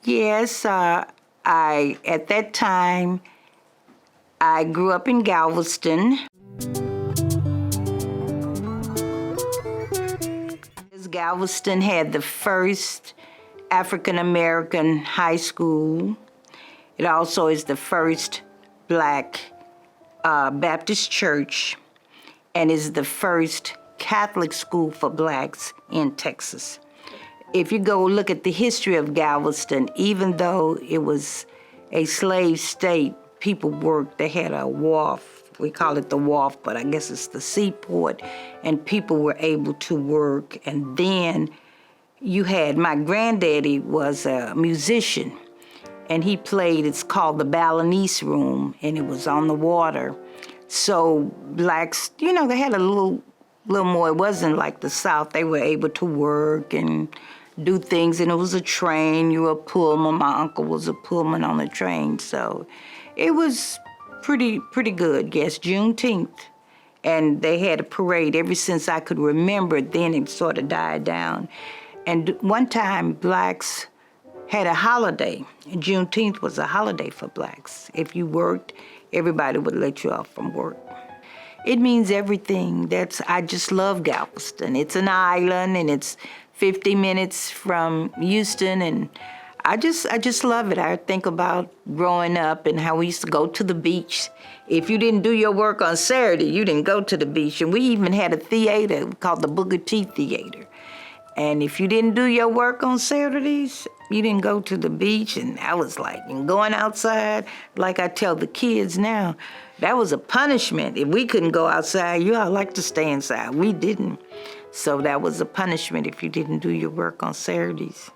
Yes, at that time, I grew up in Galveston. Galveston had the first African American high school. It also is the first black Baptist church and is the first Catholic school for blacks in Texas. If you go look at the history of Galveston, even though it was a slave state, people worked. They had a wharf. We call it the wharf, but I guess it's the seaport, and people were able to work. And then you had, my granddaddy was a musician, and he played, it's called the Balinese Room, and it was on the water. So blacks, they had a little more. It wasn't like the South. They were able to work and do things, and it was a train. You were a pullman. My uncle was a pullman on the train, so it was pretty good. Yes, Juneteenth, and they had a parade ever since I could remember. Then it sort of died down, and one time blacks had a holiday. Juneteenth was a holiday for blacks. If you worked, everybody would let you off from work. It means everything. I just love Galveston. It's an island, and it's 50 minutes from Houston, and I just love it. I think about growing up and how we used to go to the beach. If you didn't do your work on Saturday, you didn't go to the beach. And we even had a theater called the Booker T Theater. And if you didn't do your work on Saturdays, you didn't go to the beach. And I was like, and going outside, like I tell the kids now, that was a punishment. If we couldn't go outside, you all like to stay inside. We didn't. So that was a punishment if you didn't do your work on Saturdays.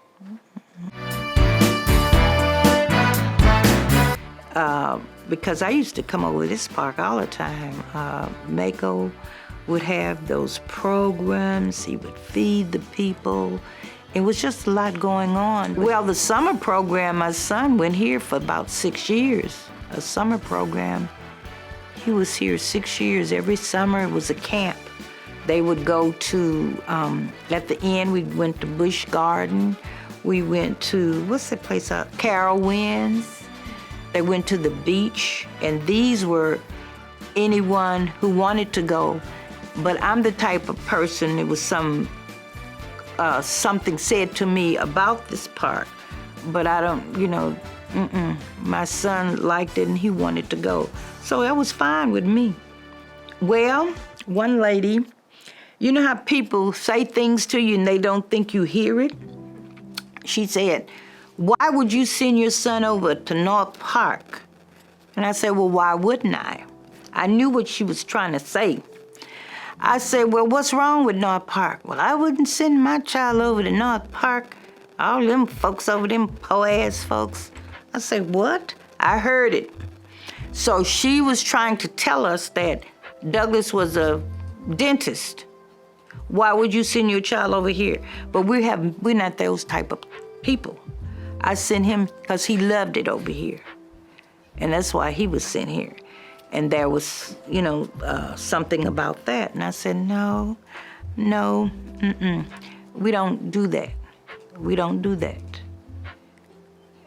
Because I used to come over to this park all the time. Mako would have those programs. He would feed the people. It was just a lot going on. Well, the summer program, my son went here for about 6 years. A summer program. He was here 6 years. Every summer it was a camp. They would go to, at the end, we went to Busch Garden. We went to, what's that place out? Carowinds. They went to the beach, and these were anyone who wanted to go. But I'm the type of person, it was something said to me about this park, but I don't, my son liked it and he wanted to go. So that was fine with me. Well, one lady, you know how people say things to you and they don't think you hear it? She said, "Why would you send your son over to North Park?" And I said, "Well, why wouldn't I?" I knew what she was trying to say. I said, "Well, what's wrong with North Park?" "Well, I wouldn't send my child over to North Park. All them folks over, them po-ass folks." I said, "What?" I heard it. So she was trying to tell us that Douglas was a dentist. Why would you send your child over here? But we're not those type of people. I sent him because he loved it over here. And that's why he was sent here. And there was, something about that. And I said, no, we don't do that. We don't do that.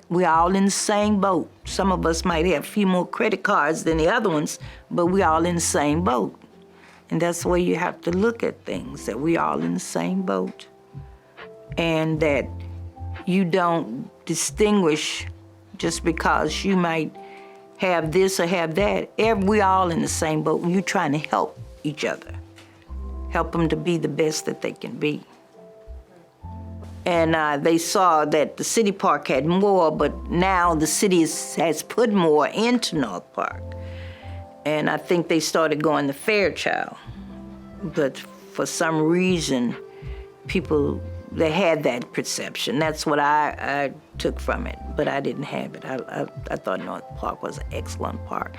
We're all in the same boat. Some of us might have a few more credit cards than the other ones, but we're all in the same boat. And that's the way you have to look at things, that we're all in the same boat. And that you don't distinguish just because you might have this or have that. We're all in the same boat, and you're trying to help each other. Help them to be the best that they can be. And they saw that the city park had more, but now the city has put more into North Park. And I think they started going to Fairchild. But for some reason, they had that perception. That's what I took from it, but I didn't have it. I thought North Park was an excellent park.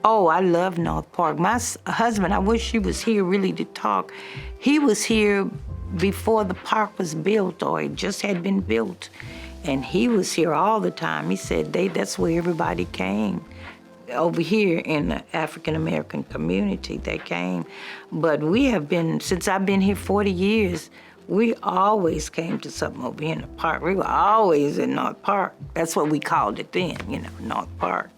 Oh, I love North Park. My husband, I wish he was here really to talk. He was here before the park was built, or it just had been built. And he was here all the time. He said that's where everybody came. Over here in the African-American community, they came. But we have been, since I've been here 40 years, We always came to something over here in the park. We were always in North Park. That's what we called it then, North Park.